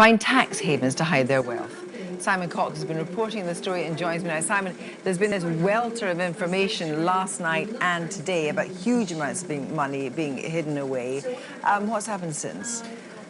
find tax havens to hide their wealth. Simon Cox has been reporting the story and joins me now. Simon, there's been this welter of information last night and today about huge amounts of money being hidden away. What's happened since?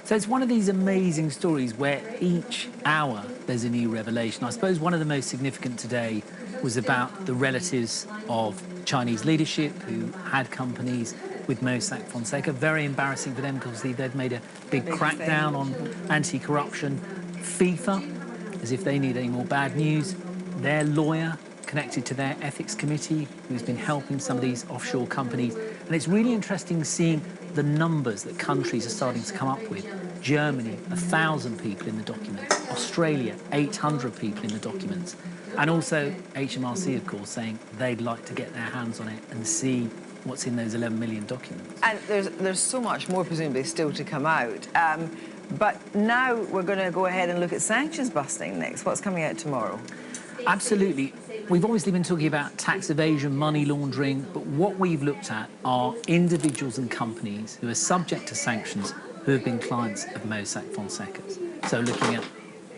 So it's one of these amazing stories where each hour there's a new revelation. I suppose one of the most significant today was about the relatives of Chinese leadership who had companies with Mossack Fonseca. Very embarrassing for them because they've made a big crackdown on anti-corruption. FIFA, as if they need any more bad news. Their lawyer connected to their ethics committee who's been helping some of these offshore companies. And it's really interesting seeing the numbers that countries are starting to come up with. Germany, 1,000 people in the documents. Australia, 800 people in the documents. And also HMRC, of course, saying they'd like to get their hands on it and see what's in those 11 million documents. And there's so much more, presumably, still to come out. But now we're going to go ahead and look at sanctions busting next. What's coming out tomorrow? Absolutely. We've obviously been talking about tax evasion, money laundering, but what we've looked at are individuals and companies who are subject to sanctions who have been clients of Mossack Fonseca's. So looking at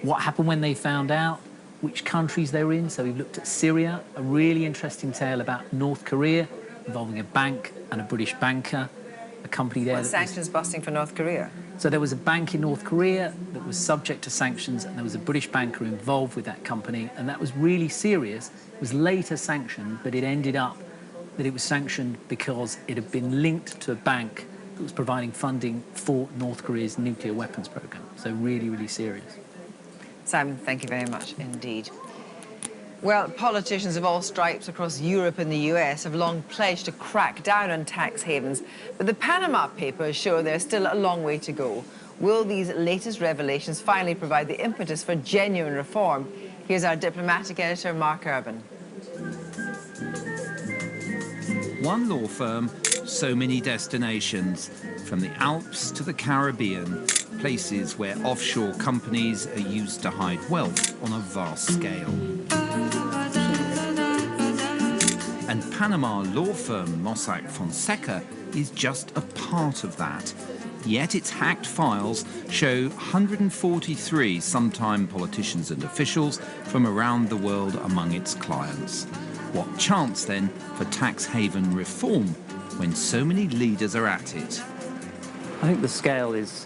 what happened when they found out, which countries they were in. So we've looked at Syria, a really interesting tale about North Korea involving a bank and a British banker, a company there. Sanctions busting for North Korea? So there was a bank in North Korea that was subject to sanctions, and there was a British banker involved with that company, and that was really serious. It was later sanctioned, but it ended up that it was sanctioned because it had been linked to a bank that was providing funding for North Korea's nuclear weapons program. So really, really serious. Simon, thank you very much indeed. Well, politicians of all stripes across Europe and the US have long pledged to crack down on tax havens, but the Panama Papers show there's still a long way to go. Will these latest revelations finally provide the impetus for genuine reform? Here's our diplomatic editor, Mark Urban. One law firm, so many destinations, from the Alps to the Caribbean, places where offshore companies are used to hide wealth on a vast scale. And Panama law firm Mossack Fonseca is just a part of that. Yet its hacked files show 143 sometime politicians and officials from around the world among its clients. What chance, then, for tax haven reform when so many leaders are at it? I think the scale is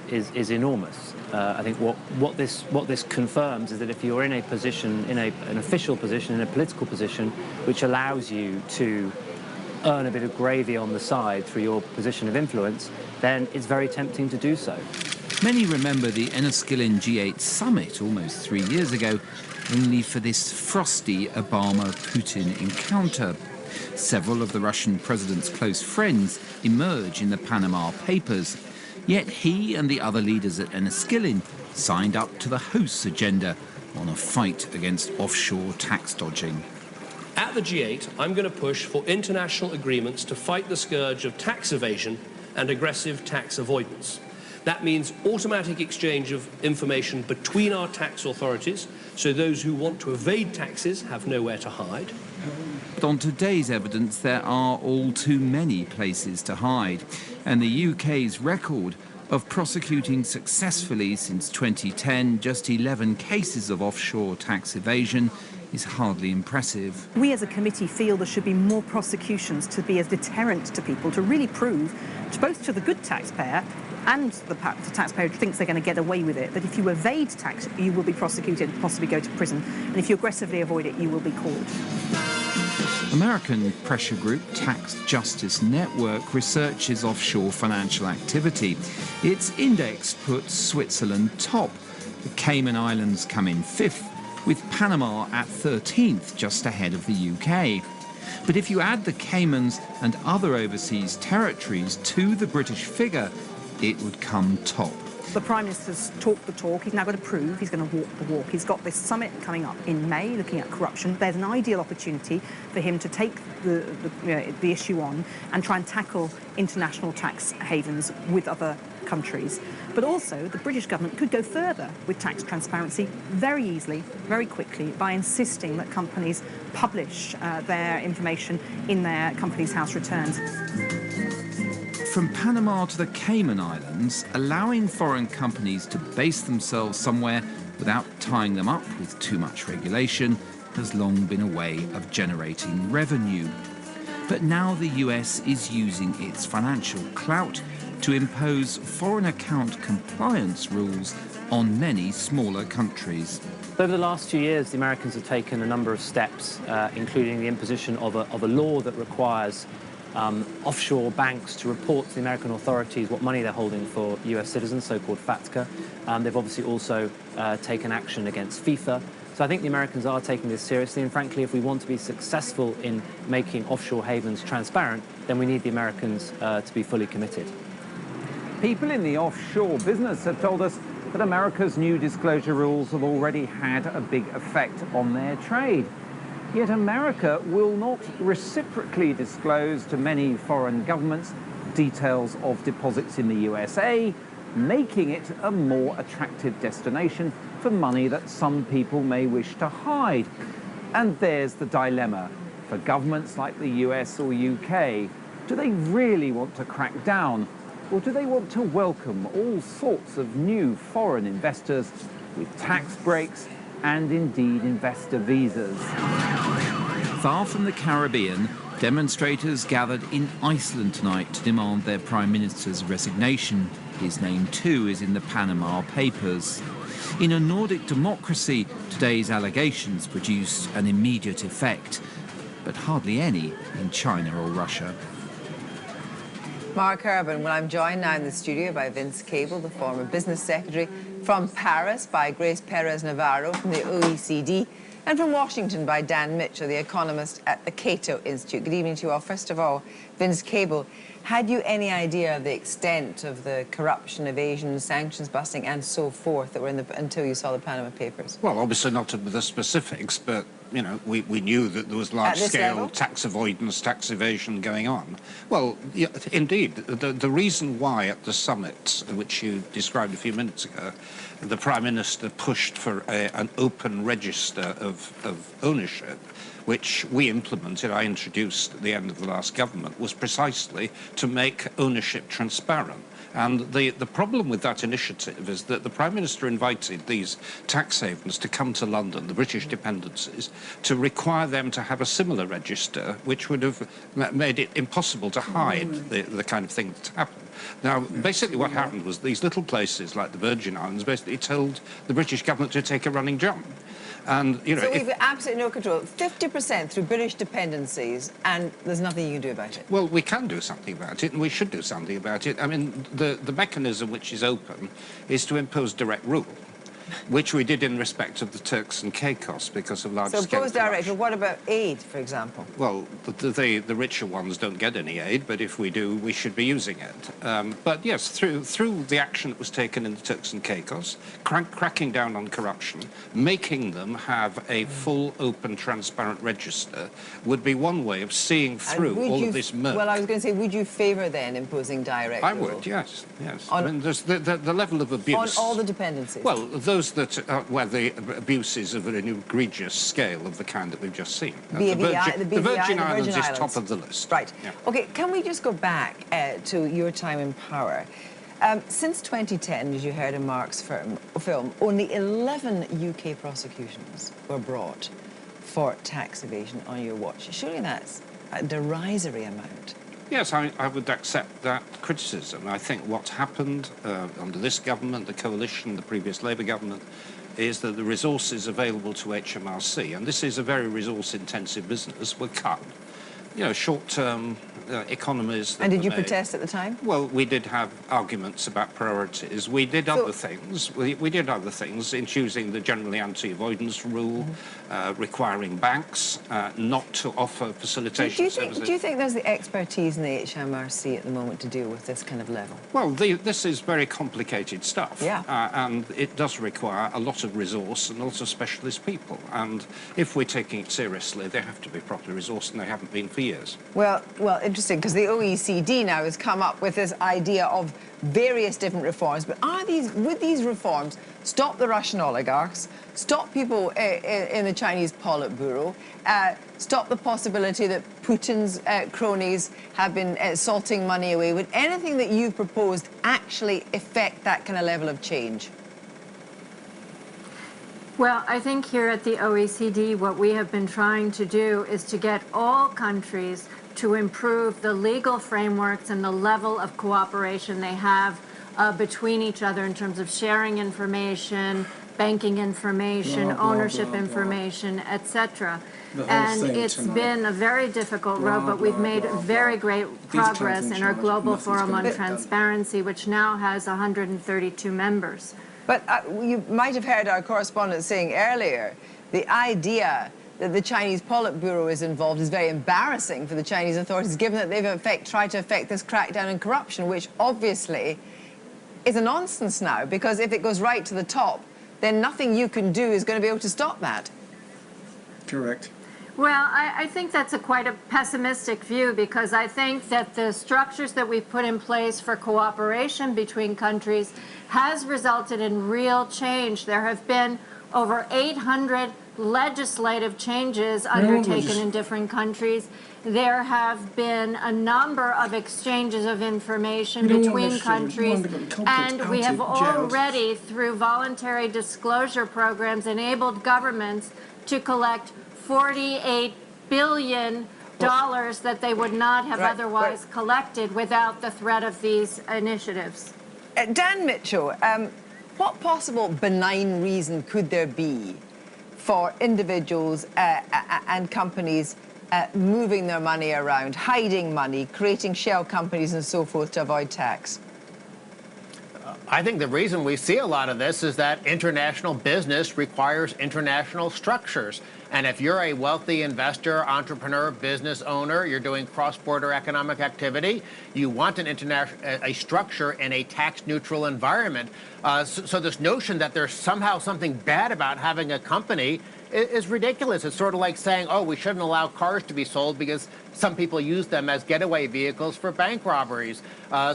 enormous. I think what this confirms is that if you're in a position, an official position, in a political position, which allows you to earn a bit of gravy on the side through your position of influence, then it's very tempting to do so. Many remember the Enniskillen G8 summit almost 3 years ago, only for this frosty Obama-Putin encounter. Several of the Russian president's close friends emerge in the Panama Papers. Yet he and the other leaders at Enniskillen signed up to the host's agenda on a fight against offshore tax dodging. At the G8, I'm going to push for international agreements to fight the scourge of tax evasion and aggressive tax avoidance. That means automatic exchange of information between our tax authorities, so those who want to evade taxes have nowhere to hide. But on today's evidence, there are all too many places to hide. And the UK's record of prosecuting successfully since 2010 just 11 cases of offshore tax evasion is hardly impressive. We as a committee feel there should be more prosecutions to be as deterrent to people, to really prove, both to the good taxpayer and the taxpayer who thinks they're going to get away with it, that if you evade tax, you will be prosecuted, possibly go to prison, and if you aggressively avoid it, you will be caught. American pressure group Tax Justice Network researches offshore financial activity. Its index puts Switzerland top. The Cayman Islands come in 5th, with Panama at 13th, just ahead of the UK. But if you add the Caymans and other overseas territories to the British figure, it would come top. The Prime Minister's talked the talk. He's now got to prove he's going to walk the walk. He's got this summit coming up in May, looking at corruption. There's an ideal opportunity for him to take the issue on and try and tackle international tax havens with other countries. But also, the British government could go further with tax transparency very easily, very quickly, by insisting that companies publish their information in their Companies House returns. from Panama to the Cayman Islands, allowing foreign companies to base themselves somewhere without tying them up with too much regulation has long been a way of generating revenue. But now the US is using its financial clout to impose foreign account compliance rules on many smaller countries. Over the last few years, the Americans have taken a number of steps, including the imposition of a law that requires offshore banks to report to the American authorities what money they're holding for US citizens, so-called FATCA. They've obviously also taken action against FIFA. So I think the Americans are taking this seriously, and frankly, if we want to be successful in making offshore havens transparent, then we need the Americans to be fully committed. People in the offshore business have told us that America's new disclosure rules have already had a big effect on their trade. Yet America will not reciprocally disclose to many foreign governments details of deposits in the USA, making it a more attractive destination for money that some people may wish to hide. And there's the dilemma. For governments like the US or UK, do they really want to crack down? Or do they want to welcome all sorts of new foreign investors with tax breaks and indeed investor visas? Far from the Caribbean, demonstrators gathered in Iceland tonight to demand their Prime Minister's resignation. His name too is in the Panama Papers. In a Nordic democracy, today's allegations produced an immediate effect, but hardly any in China or Russia. Mark Urban. Well, I'm joined now in the studio by Vince Cable, the former business secretary, from Paris by Grace Perez-Navarro from the OECD, and from Washington by Dan Mitchell, the economist at the Cato Institute. Good evening to you all. First of all, Vince Cable, had you any idea of the extent of the corruption, evasion, sanctions busting and so forth that were in until you saw the Panama Papers? Well, obviously not of the specifics, but, you know, we knew that there was large-scale tax avoidance, tax evasion going on. Well, yeah, indeed, the reason why at the summit, which you described a few minutes ago, the Prime Minister pushed for an open register of ownership, which we implemented, I introduced at the end of the last government, was precisely to make ownership transparent. And the problem with that initiative is that the Prime Minister invited these tax havens to come to London, the British dependencies, to require them to have a similar register, which would have made it impossible to hide the kind of thing that happened. Now, basically what happened was these little places like the Virgin Islands basically told the British government to take a running jump. And, you know, so we've absolutely no control. 50% through British dependencies, and there's nothing you can do about it. Well, we can do something about it, and we should do something about it. I mean, the mechanism which is open is to impose direct rule, which we did in respect of the Turks and Caicos because of large-scale So impose direct, but what about aid, for example? Well, the richer ones don't get any aid, but if we do, we should be using it. But yes, through the action that was taken in the Turks and Caicos, cracking down on corruption, making them have a full, open, transparent register would be one way of seeing through all of this murk. Well, I was going to say, would you favour then imposing direct rule? I would, yes. I mean, there's the level of abuse. On all the dependencies? Well, those that where the abuse is of an egregious scale of the kind that we've just seen. The Virgin Islands is top of the list. Right. Yeah. OK, can we just go back to your time in power? Since 2010, as you heard in Mark's film, only 11 UK prosecutions were brought for tax evasion on your watch. Surely that's a derisory amount. Yes, I would accept that criticism. I think what's happened under this government, the coalition, the previous Labour government, is that the resources available to HMRC, and this is a very resource-intensive business, were cut. You know, short-term economies. And did you protest at the time? Well, we did have arguments about priorities. We did other things. We did other things in choosing the generally anti-avoidance rule, requiring banks not to offer facilitation services. Do you think there's the expertise in the HMRC at the moment to deal with this kind of level? Well, this is very complicated stuff. Yeah. And it does require a lot of resource and a lot of specialist people. And if we're taking it seriously, they have to be properly resourced, and they haven't been for years. years. Well, interesting, because the OECD now has come up with this idea of various different reforms. But would these reforms stop the Russian oligarchs, stop people in the Chinese Politburo, stop the possibility that Putin's cronies have been salting money away? Would anything that you've proposed actually affect that kind of level of change? Well, I think here at the OECD, what we have been trying to do is to get all countries to improve the legal frameworks and the level of cooperation they have between each other in terms of sharing information, banking information, ownership information, etc. And it's been a very difficult road, but we've made very great progress in our Global Forum on Transparency, which now has 132 members. But you might have heard our correspondent saying earlier, the idea that the Chinese Politburo is involved is very embarrassing for the Chinese authorities, given that they've in fact tried to effect this crackdown on corruption, which obviously is a nonsense now, because if it goes right to the top, then nothing you can do is going to be able to stop that. Correct. Well, I think that's quite a pessimistic view, because I think that the structures that we've put in place for cooperation between countries has resulted in real change. There have been over 800 legislative changes undertaken in different countries. There have been a number of exchanges of information between countries, and we have already, through voluntary disclosure programs, enabled governments to collect $48 billion that they would not have otherwise collected without the threat of these initiatives. Dan Mitchell, what possible benign reason could there be for individuals and companies moving their money around, hiding money, creating shell companies and so forth to avoid tax? I think the reason we see a lot of this is that international business requires international structures. And if you're a wealthy investor, entrepreneur, business owner, you're doing cross-border economic activity, you want a structure in a tax-neutral environment. So this notion that there's somehow something bad about having a company is ridiculous. It's sort of like saying, oh, we shouldn't allow cars to be sold because some people use them as getaway vehicles for bank robberies.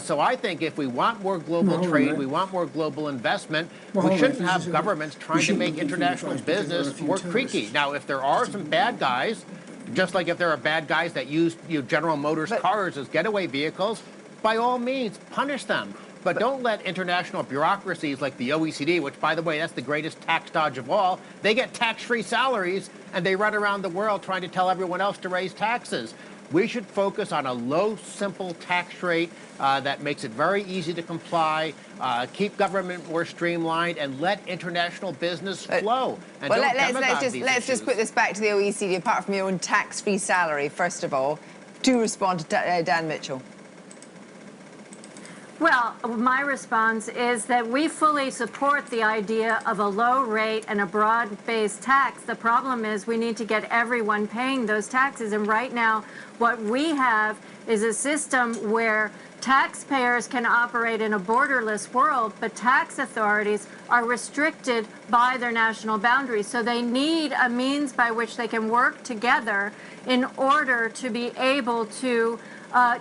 So I think if we want more global trade, we want more global investment, we shouldn't have governments trying to make international business more creaky. Now, if there are some bad guys, just like if there are bad guys that use General Motors cars as getaway vehicles, by all means, punish them. But don't let international bureaucracies like the OECD, which, by the way, that's the greatest tax dodge of all, they get tax-free salaries and they run around the world trying to tell everyone else to raise taxes. We should focus on a low, simple tax rate that makes it very easy to comply, keep government more streamlined, and let international business flow. And well, let's just put this back to the OECD, apart from your own tax-free salary, first of all, to respond to Dan Mitchell. Well, my response is that we fully support the idea of a low rate and a broad-based tax. The problem is we need to get everyone paying those taxes. And right now, what we have is a system where taxpayers can operate in a borderless world, but tax authorities are restricted by their national boundaries. So they need a means by which they can work together in order to be able to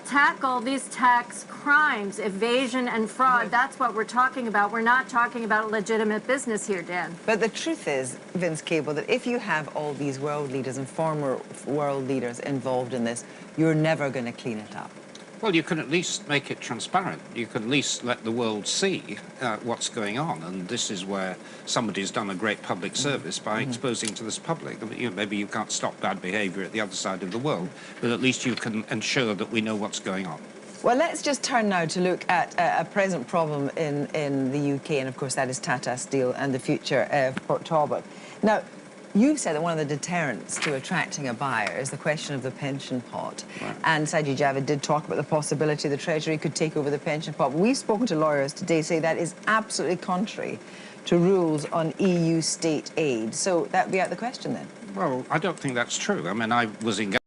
tackle these tax crimes, evasion and fraud. That's what we're talking about. We're not talking about legitimate business here, Dan. But the truth is, Vince Cable, that if you have all these world leaders and former world leaders involved in this, you're never going to clean it up. Well, you can at least make it transparent. You can at least let the world see what's going on. And this is where somebody's done a great public service by exposing to this public. Maybe you can't stop bad behaviour at the other side of the world, but at least you can ensure that we know what's going on. Well, let's just turn now to look at a present problem in the UK, and of course that is Tata Steel and the future of Port Talbot. Now, you said that one of the deterrents to attracting a buyer is the question of the pension pot. Right. And Sajid Javid did talk about the possibility the Treasury could take over the pension pot. But we've spoken to lawyers today say that is absolutely contrary to rules on EU state aid. So that would be out of the question then? Well, I don't think that's true. I mean, I was engaged